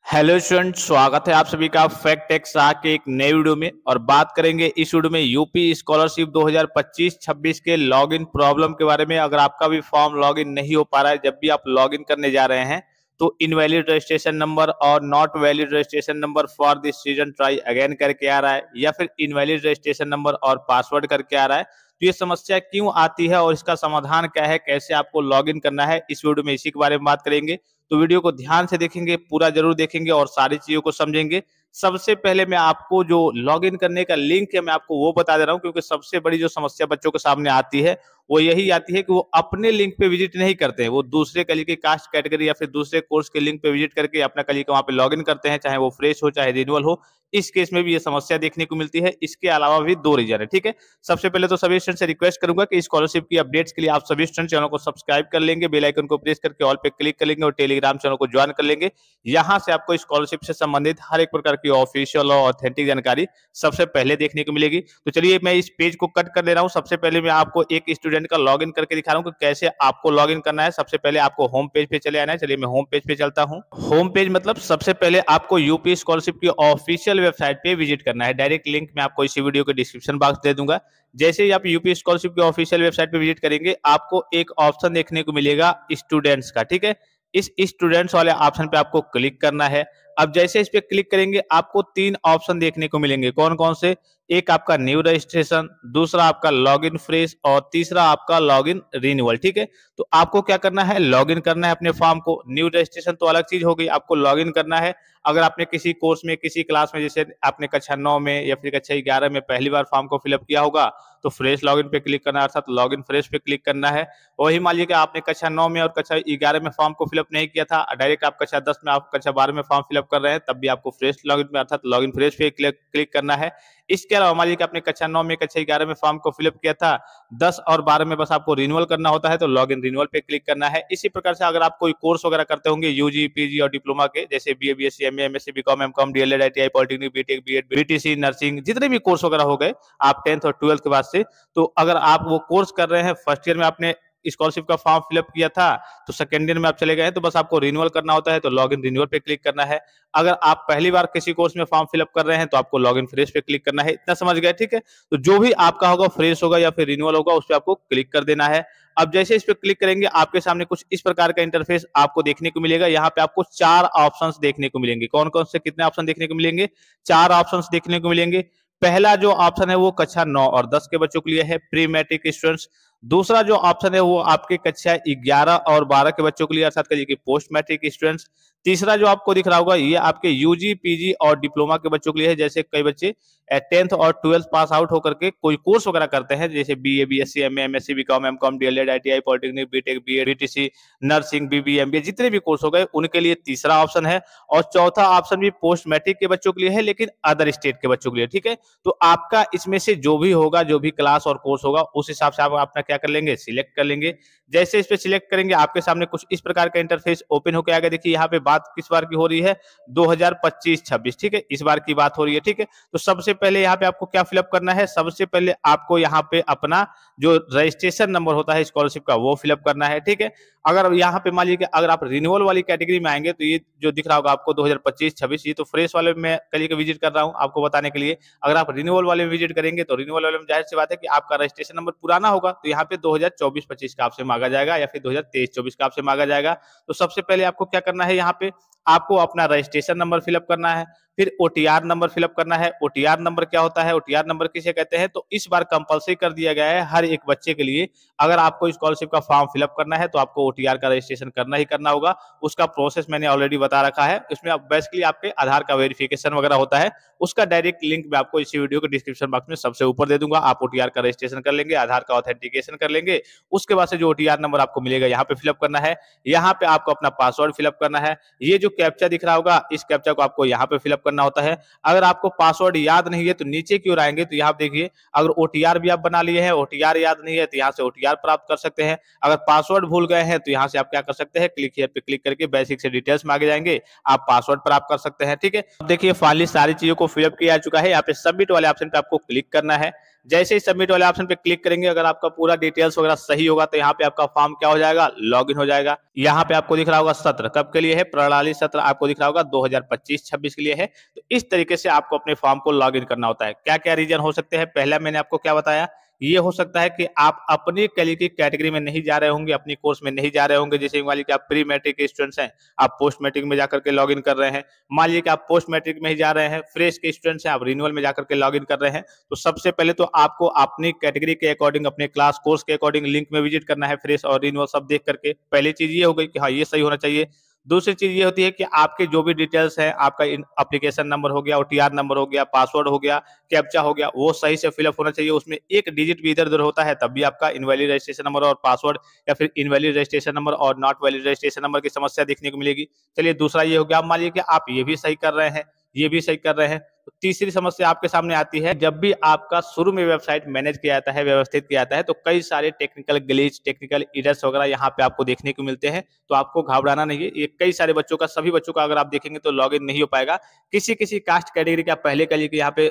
Hello student, स्वागत है आप सभी का फैक्ट टेक्स के एक नए वीडियो में। और बात करेंगे इस वीडियो में यूपी स्कॉलरशिप 2025-26 के लॉगिन प्रॉब्लम के बारे में। अगर आपका भी फॉर्म लॉगिन नहीं हो पा रहा है, जब भी आप लॉगिन करने जा रहे हैं तो इनवैलिड रजिस्ट्रेशन नंबर और not valid registration number for this season try again करके आ रहा है, या फिर इनवैलिड रजिस्ट्रेशन नंबर और पासवर्ड करके आ रहा है, तो ये समस्या क्यों आती है और इसका समाधान क्या है, कैसे आपको लॉगिन करना है, इस वीडियो में इसी के बारे में बात करेंगे। तो वीडियो को ध्यान से देखेंगे, पूरा जरूर देखेंगे और सारी चीजों को समझेंगे। सबसे पहले मैं आपको जो लॉगिन करने का लिंक है मैं आपको वो बता दे रहा हूं, क्योंकि सबसे बड़ी जो समस्या बच्चों के सामने आती है वो यही आती है कि वो अपने लिंक पे विजिट नहीं करते हैं, वो दूसरे कली के कास्ट कैटेगरी या फिर दूसरे कोर्स के लिंक पे विजिट करके अपना कली का वहां पे लॉगिन करते हैं, चाहे वो फ्रेश हो चाहे रिन्यूअल हो। इस केस में भी ये समस्या देखने को मिलती है। इसके अलावा भी दो रीजन है, ठीक है। सबसे पहले तो सभी स्टूडेंट से रिक्वेस्ट करूंगा कि स्कॉलरशिप की अपडेट्स के लिए आप सभी स्टूडेंट चैनल को सब्सक्राइब कर लेंगे, बेल आइकन को प्रेस करके ऑल पे क्लिक कर लेंगे और टेलीग्राम चैनल को ज्वाइन कर लेंगे। यहां से आपको स्कॉलरशिप से संबंधित हर एक प्रकार की ऑफिशियल और ऑथेंटिक जानकारी सबसे पहले देखने को मिलेगी। तो चलिए मैं इस पेज को कट कर ले रहा हूं। सबसे पहले मैं आपको एक स्टूडेंट का लॉगिन करके दिखा रहा हूं कि कैसे आपको लॉगिन करना है। सबसे पहले आपको होम पेज पे चले आना है। चलिए मैं होम पेज पे चलता हूं। होम पेज मतलब सबसे पहले आपको यूपी स्कॉलरशिप की ऑफिशियल वेबसाइट पे विजिट करना है। डायरेक्ट लिंक मैं आपको इसी वीडियो के डिस्क्रिप्शन बॉक्स दे दूंगा। जैसे ही आप यूपी स्कॉलरशिप की ऑफिशियल वेबसाइट पे विजिट करेंगे, आपको एक ऑप्शन देखने को मिलेगा स्टूडेंट्स का, ठीक है। इस स्टूडेंट्स वाले ऑप्शन पे आपको क्लिक करना है। अब जैसे इस पे क्लिक करेंगे आपको तीन ऑप्शन देखने को मिलेंगे। कौन कौन से? एक आपका न्यू रजिस्ट्रेशन, दूसरा आपका लॉगिन फ्रेश और तीसरा आपका लॉगिन रिन्यूअल, ठीक है। तो आपको क्या करना है? लॉगिन करना है अपने फॉर्म को। न्यू रजिस्ट्रेशन तो अलग चीज हो गई, आपको लॉगिन करना है। अगर आपने किसी कोर्स में किसी क्लास में, जैसे आपने कक्षा 9 में या फिर कक्षा 11 में पहली बार फॉर्म को फिलअप किया होगा, तो फ्रेश लॉगिन पे क्लिक करना है, अर्थात लॉगिन फ्रेश पे क्लिक करना है। वही मान लीजिए कि आपने कक्षा 9 में और कक्षा 11 में फॉर्म को फिलअप नहीं किया था, डायरेक्ट आप कक्षा 10 में, आप कक्षा 12 में फॉर्म फिलअप कर रहे हैं, तब भी आपको फ्रेश लॉगिन में अर्थात लॉगिन फ्रेश पे क्लिक करना है। इसके अलावा मान लीजिए कि आपने कक्षा 9 में कक्षा 11 में फॉर्म को फिलअप किया था, 10 और 12 में बस आपको रिन्यूअल करना होता है, तो लॉगिन रिन्यूअल पे क्लिक करना है। इसी प्रकार से अगर आप कोई कोर्स वगैरह करते होंगे यूजी पीजी और डिप्लोमा के, जैसे BA BSc MA MSc BCom MCom DElEd ITI polytechnic BTech BEd BTC nursing, जितने भी कोर्स वगैरह हो गए आप 10th और 12th के बाद से, तो अगर आप वो कोर्स कर रहे हैं, फर्स्ट ईयर में आपने स्कॉलरशिप का फॉर्म फिलअप किया था, तो सेकेंड ईयर में आप चले गए हैं, तो बस आपको रिन्यूअल करना होता है, तो लॉगिन रिन्यूअल पे क्लिक करना है। अगर आप पहली बार किसी कोर्स में फॉर्म फिलअप कर रहे हैं तो आपको लॉगिन फ्रेश पे क्लिक करना है। इतना समझ गए, ठीक है। तो जो भी आपका होगा, फ्रेश होगा या फिर रिन्यूअल होगा, उस पर आपको क्लिक कर देना है। अब जैसे इस पे क्लिक करेंगे आपके सामने कुछ इस प्रकार का इंटरफेस आपको देखने को मिलेगा। यहाँ पे आपको 4 ऑप्शंस देखने को मिलेंगे। कौन कौन से कितने ऑप्शन देखने को मिलेंगे? 4 ऑप्शंस देखने को मिलेंगे। पहला जो ऑप्शन है वो कक्षा 9 और 10 के बच्चों के लिए है, प्री मैट्रिक स्टूडेंट्स। दूसरा जो ऑप्शन है वो आपके कक्षा 11 और 12 के बच्चों के लिए, अर्थात कहिए कि पोस्ट मैट्रिक स्टूडेंट्स। तीसरा जो आपको दिख रहा होगा ये आपके यूजी पीजी और डिप्लोमा के बच्चों के लिए है, जैसे कई बच्चे 10th और 12th पास आउट होकर के कोई कोर्स वगैरह करते हैं, जैसे BA BSc MA MSc BCom MCom DElEd ITI polytechnic BTech BEd BTC nursing BB MBA, जितने भी कोर्स हो गए उनके लिए तीसरा ऑप्शन है। और चौथा ऑप्शन भी पोस्ट मैट्रिक के बच्चों के लिए है, लेकिन अदर स्टेट के बच्चों के लिए, ठीक है। तो आपका इसमें से जो भी होगा, जो भी क्लास और कोर्स होगा, उस हिसाब से आप अपना क्या कर लेंगे? सिलेक्ट कर लेंगे। जैसे इस पे सिलेक्ट करेंगे आपके सामने कुछ इस प्रकार का इंटरफेस ओपन होकर आएगा। देखिए यहाँ पे बात किस बार की हो रही है? 2025-26, ठीक है, इस बार की बात हो रही है, ठीक है। तो सबसे पहले यहाँ पे आपको क्या फिलअप करना है? सबसे पहले आपको यहाँ पे अपना जो रजिस्ट्रेशन नंबर होता है स्कॉलरशिप का वो फिलअप करना है, ठीक है। अगर यहाँ पे मान लीजिए कि अगर आप रिन्यूअल वाली कैटेगरी में आएंगे, तो ये जो दिख रहा होगा आपको 2025-26, ये तो फ्रेश वाले में कल के विजिट कर रहा हूँ आपको बताने के लिए। अगर आप रिन्यूअल वाले में विजिट करेंगे तो रिन्यूअल वाले में जाहिर सी बात है कि आपका रजिस्ट्रेशन नंबर पुराना होगा, तो यहाँ पे 2024-25 का आपसे मांगा जाएगा या फिर 2023-24 का आपसे मांगा जाएगा। तो सबसे पहले आपको क्या करना है? यहाँ पे आपको अपना रजिस्ट्रेशन नंबर फिलअप करना है, फिर ओटीआर नंबर फिलअप करना है। ओटीआर नंबर क्या होता है? ओटीआर नंबर किसे कहते हैं? तो इस बार कंपलसरी कर दिया गया है हर एक बच्चे के लिए, अगर आपको स्कॉलरशिप का फॉर्म फिलअप करना है तो आपको ओटीआर का रजिस्ट्रेशन करना ही करना होगा। उसका प्रोसेस मैंने ऑलरेडी बता रखा है। इसमें बेसिकली आपके आधार का वेरिफिकेशन वगैरह होता है, उसका डायरेक्ट लिंक मैं आपको इसी वीडियो के डिस्क्रिप्शन बॉक्स में सबसे ऊपर दे दूंगा। आप ओटीआर का रजिस्ट्रेशन कर लेंगे, आधार का ऑथेंटिकेशन कर लेंगे, उसके बाद से जो ओटीआर नंबर आपको मिलेगा यहाँ पे फिलअप करना है। यहाँ पे आपको अपना पासवर्ड फिलअप करना है। ये जो कैप्चा दिख रहा होगा, इस कैप्चा को आपको यहाँ पे फिलअप करना होता है। अगर आपको पासवर्ड याद नहीं है तो नीचे की ओर आएंगे तो यहाँ देखिए, अगर ओटीआर भी आप बना लिए हैं, ओटीआर याद नहीं है तो यहाँ से ओटीआर प्राप्त कर सकते हैं। अगर पासवर्ड भूल गए हैं तो यहाँ से आप क्या कर सकते हैं? क्लिक हियर पे क्लिक करके बेसिक से डिटेल्स में आगे जाएंगे, आप पासवर्ड प्राप्त कर सकते हैं, ठीक है। अब देखिए फाइनली सारी चीजों को फिलअप किया जा चुका है। यहाँ पे सबमिट वाले ऑप्शन पे आपको क्लिक करना है। जैसे ही सबमिट वाले ऑप्शन पे क्लिक करेंगे, अगर आपका पूरा डिटेल्स वगैरह सही होगा तो यहाँ पे आपका फॉर्म क्या हो जाएगा, लॉगिन हो जाएगा। यहाँ पे आपको दिख रहा होगा सत्र कब के लिए है, प्रणाली सत्र आपको दिख रहा होगा 2025-26 के लिए है। तो इस तरीके से आपको अपने फॉर्म को लॉगिन करना होता है। क्या क्या रीजन हो सकते हैं, पहला मैंने आपको क्या बताया, ये हो सकता है कि आप अपनी कैटेगरी में नहीं जा रहे होंगे, अपनी कोर्स में नहीं जा रहे होंगे। जैसे मान लीजिए कि आप प्री मैट्रिक के स्टूडेंट्स हैं, आप पोस्ट मैट्रिक में जाकर के लॉगिन कर रहे हैं। मान लीजिए कि आप पोस्ट मैट्रिक में ही जा रहे हैं, फ्रेश के स्टूडेंट्स हैं, आप रिन्यूअल में जाकर के लॉगिन कर रहे हैं। तो सबसे पहले तो आपको अपनी कैटेगरी के अकॉर्डिंग, अपने क्लास कोर्स के अकॉर्डिंग लिंक में विजिट करना है, फ्रेश और रिन्यूअल सब देख करके। पहली चीज ये हो गई कि हाँ ये सही होना चाहिए। दूसरी चीज ये होती है कि आपके जो भी डिटेल्स हैं, आपका एप्लीकेशन नंबर हो गया, ओटीआर नंबर हो गया, पासवर्ड हो गया, कैप्चा हो गया, वो सही से फिलअप होना चाहिए। उसमें एक डिजिट भी इधर उधर होता है तब भी आपका इनवैलिड रजिस्ट्रेशन नंबर और पासवर्ड या फिर इनवैलिड रजिस्ट्रेशन नंबर और नॉट वैलिड रजिस्ट्रेशन नंबर की समस्या देखने को मिलेगी। चलिए दूसरा ये हो गया। मान लीजिए कि आप ये भी सही कर रहे हैं, ये भी सही कर रहे हैं, तो तीसरी समस्या आपके सामने आती है, जब भी आपका शुरू में वेबसाइट मैनेज किया जाता है, व्यवस्थित किया जाता है, तो कई सारे टेक्निकल ग्लिच, टेक्निकल एरर्स वगैरह यहाँ पे आपको देखने को मिलते हैं। तो आपको घबराना नहीं है, ये कई सारे बच्चों का, सभी बच्चों का अगर आप देखेंगे तो लॉगिन नहीं हो पाएगा। किसी किसी कास्ट कैटेगरी का पहले कह लीजिए यहाँ पे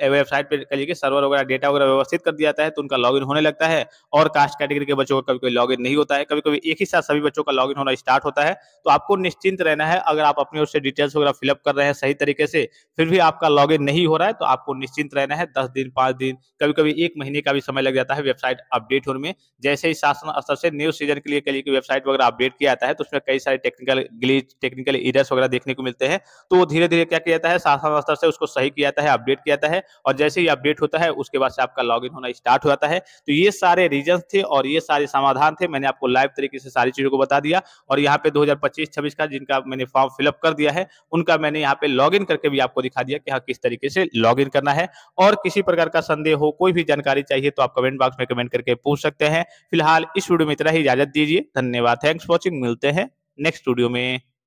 वेबसाइट पे कह लीजिए सर्वर वगैरह डेटा वगैरह व्यवस्थित कर दिया जाता है तो उनका लॉगिन होने लगता है, और कास्ट कैटेगरी के बच्चों का कभी कभी लॉगिन नहीं होता है, कभी कभी एक ही साथ सभी बच्चों का लॉगिन होना स्टार्ट होता है। तो आपको निश्चिंत रहना है, अगर आप अपनी ओर से डिटेल्स वगैरह फिलअप कर रहे हैं सही तरीके से, फिर भी आपका लॉगिन नहीं हो रहा है, तो आपको निश्चिंत रहना है। 10 दिन, 5 दिन, कभी कभी 1 महीने का भी समय लग जाता है वेबसाइट अपडेट होने में। जैसे ही शासन स्तर से न्यू सीजन के लिए कह लीजिए कि वेबसाइट वगैरह अपडेट किया जाता है, तो उसमें कई सारे टेक्निकल ग्लिच, टेक्निकल एरर्स वगैरह देखने को मिलते हैं। तो वो धीरे धीरे क्या किया जाता है, शासन स्तर से उसको सही किया जाता है, अपडेट किया जाता है, और जैसे ही अपडेट होता है उसके बाद से आपका लॉगिन होना स्टार्ट हो जाता है। तो ये सारे रीजन थे और ये सारे समाधान थे, मैंने आपको लाइव तरीके से सारी चीजों को बता दिया। और यहाँ पे 2025-26 का जिनका मैंने फॉर्म फिलअप कर दिया है, उनका मैंने यहाँ पे लॉगिन करके भी आपको दिखा दिया कि हाँ किस तरीके से लॉगिन करना है। और किसी प्रकार का संदेह हो, कोई भी जानकारी चाहिए तो आप कमेंट बॉक्स में कमेंट करके पूछ सकते हैं। फिलहाल इस वीडियो में इतना ही, इजाजत दीजिए, धन्यवाद, थैंक्स फॉर वॉचिंग, मिलते हैं नेक्स्ट वीडियो में।